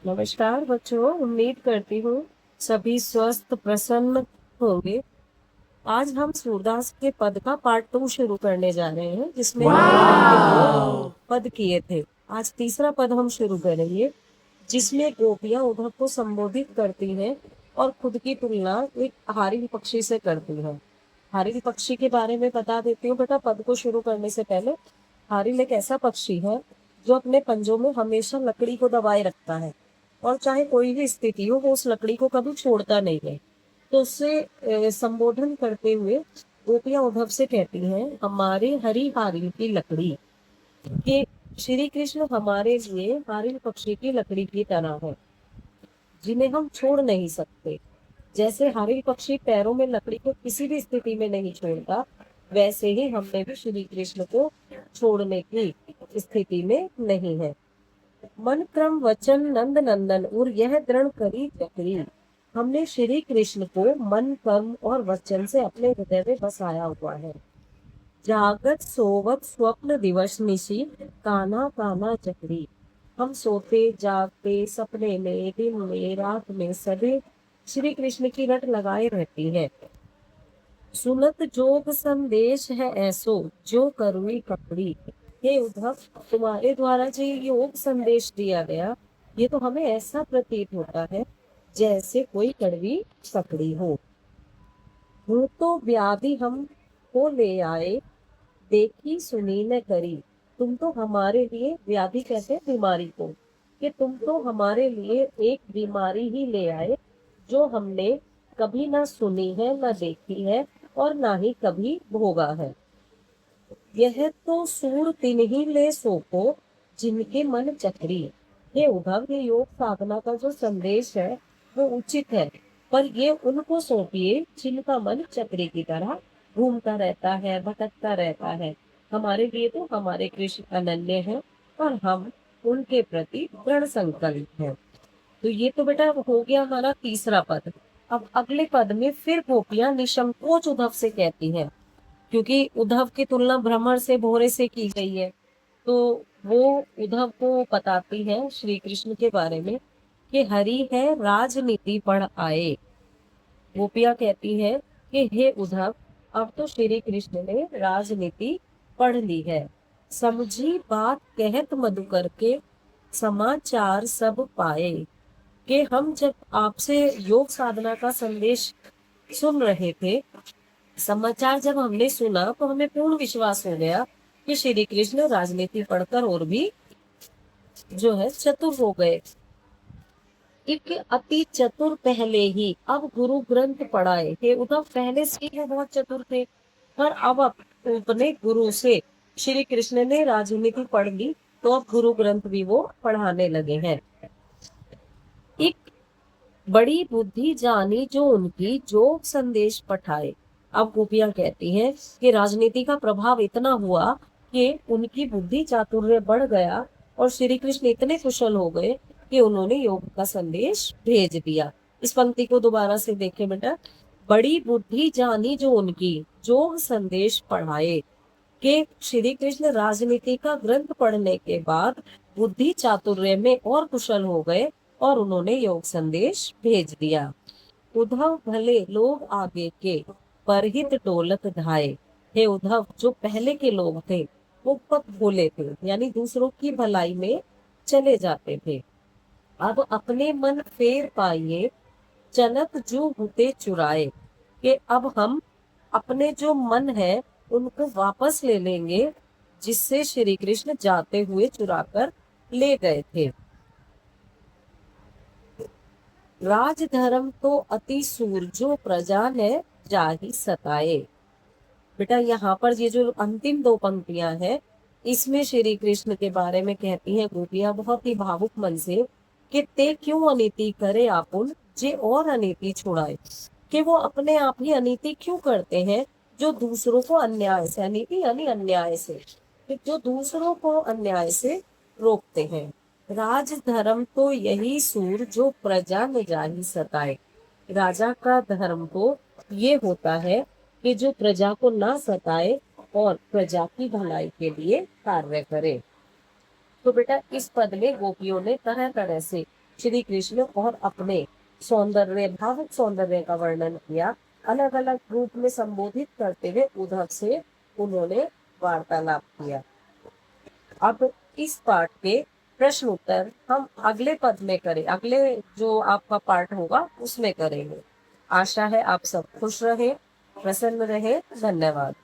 नमस्कार बच्चों, उम्मीद करती हूँ सभी स्वस्थ प्रसन्न होंगे। आज हम सूरदास के पद का पार्ट 2 शुरू करने जा रहे हैं, जिसमें हमने पहले 2 पद किए थे। आज तीसरा पद हम शुरू करेंगे, जिसमें गोपियां उद्धव को संबोधित करती हैं और खुद की तुलना एक हारिन पक्षी से करती हैं। हारिन पक्षी के बारे में बता देती हूँ बेटा पद को शुरू करने से पहले। हारिन एक ऐसा पक्षी है जो अपने पंजों में हमेशा लकड़ी को दबाए रखता है और चाहे कोई भी स्थिति हो वो उस लकड़ी को कभी छोड़ता नहीं है। तो उससे संबोधन करते हुए गोपियां उद्धव से कहती हैं, हमारे हरी हारिन की लकड़ी के श्री कृष्ण हमारे लिए हारिन पक्षी की लकड़ी की तरह है, जिन्हें हम छोड़ नहीं सकते। जैसे हारिन पक्षी पैरों में लकड़ी को किसी भी स्थिति में नहीं छोड़ता, वैसे ही हमने भी श्री कृष्ण को छोड़ने की स्थिति में नहीं है। मन क्रम वचन नंद नंदन और यह दृढ़ करी चक्री। हमने श्री कृष्ण को मन कर्म और वचन से अपने हृदय में बसाया हुआ है। जागत सोवत स्वप्न दिवस निशी काना काना चक्री। हम सोते जागते सपने में दिन में रात में सभी श्री कृष्ण की रट लगाए रहती है। सुनत जोग संदेश है ऐसो जो करुई कपड़ी। हे उद्धव, तुम्हारे द्वारा जो योग संदेश दिया गया, ये तो हमें ऐसा प्रतीत होता है जैसे कोई कड़वी ककड़ी हो। हूँ तो व्याधि हम को ले आए, देखी सुनी न करी। तुम तो हमारे लिए, व्याधि कहते हैं बीमारी को, कि तुम तो हमारे लिए एक बीमारी ही ले आए जो हमने कभी ना सुनी है, ना देखी है और ना ही कभी भोगा है। यह तो सूर तिन ही ले सोको जिनके मन चक्री। हे उद्धव, ये योग साधना का जो संदेश है वो उचित है, पर ये उनको सौंपिए जिनका मन चक्री की तरह घूमता रहता है, भटकता रहता है। हमारे लिए तो हमारे कृष्ण अनन्य है और हम उनके प्रति दृढ़ संकल्प हैं। तो ये तो बेटा हो गया हमारा तीसरा पद। अब अगले पद में फिर गोपियां निसंकोच उद्धव से कहती हैं, क्योंकि उद्धव की तुलना भ्रमर से, भोरे से की गई है, तो वो उद्धव को बताती है श्री कृष्ण के बारे में कि हरि है राजनीति पढ़ आए। गोपियां कहती है कि हे उद्धव, अब तो श्री कृष्ण ने राजनीति पढ़ ली है। समझी बात कहत मधुकर के समाचार सब पाए। कि हम जब आपसे योग साधना का संदेश सुन रहे थे, समाचार जब हमने सुना तो हमें पूर्ण विश्वास हो गया कि श्री कृष्ण राजनीति पढ़कर और भी जो है चतुर हो गए। एक अति चतुर पहले ही अब गुरु ग्रंथ पढ़ाए। हे उद्धव, पहले से ही वो बहुत चतुर थे, पर अब अपने गुरु से श्री कृष्ण ने राजनीति पढ़ ली, तो अब गुरु ग्रंथ भी वो पढ़ाने लगे हैं। एक बड़ी बुद्धि जानी जो उनकी जोग संदेश पठाए। अब गोपियां कहती हैं कि राजनीति का प्रभाव इतना हुआ कि उनकी बुद्धि चातुर्य बढ़ गया और श्री कृष्ण इतने कुशल हो गए कि उन्होंने योग का संदेश भेज दिया। इस पंक्ति को दोबारा से देखें बेटा। बड़ी बुद्धि जानी जो उनकी जोग संदेश पढ़ाए। कि श्री कृष्ण राजनीति का ग्रंथ पढ़ने के बाद बुद्धि चातुर्य में और कुशल हो गए और उन्होंने योग संदेश भेज दिया। उद्धव भले लोग आगे के परहित डोलत धाये। हे उद्धव, जो पहले के लोग थे वो बहुत भोले थे, यानी दूसरों की भलाई में चले जाते थे। अब अपने मन फेर पाइए, चलत जो हुते चुराए। कि अब हम अपने जो मन है उनको वापस ले लेंगे, जिससे श्री कृष्ण जाते हुए चुरा कर ले गए थे। राज धर्म तो अति सूर जो प्रजा है जाहि सताए। बेटा यहाँ पर ये जो अंतिम 2 पंक्तियां हैं, इसमें श्री कृष्ण के बारे में कहती हैं गोपियां बहुत ही भावुक मन से कि ते क्यों अनीति करे आपुन जे और अनीति छुड़ाए। कि वो अपने आप ही अनीति क्यों करते हैं, जो दूसरों को अन्याय से, अनीति यानी अन्याय से, जो दूसरों को अन्याय से रोकते हैं। राज धर्म तो यही सूर जो प्रजा में जाहि सताए। राजा का धर्म तो ये होता है कि जो प्रजा को ना सताए और प्रजा की भलाई के लिए कार्य करे। तो बेटा इस पद में गोपियों ने तरह तरह से श्री कृष्ण और अपने सौंदर्य, भावुक सौंदर्य का वर्णन किया। अलग अलग रूप में संबोधित करते हुए उद्धव से उन्होंने वार्तालाप किया। अब इस पाठ के प्रश्न उत्तर हम अगले पद में करें, अगले जो आपका पाठ होगा उसमें करेंगे। आशा है आप सब खुश रहे, प्रसन्न रहे। धन्यवाद।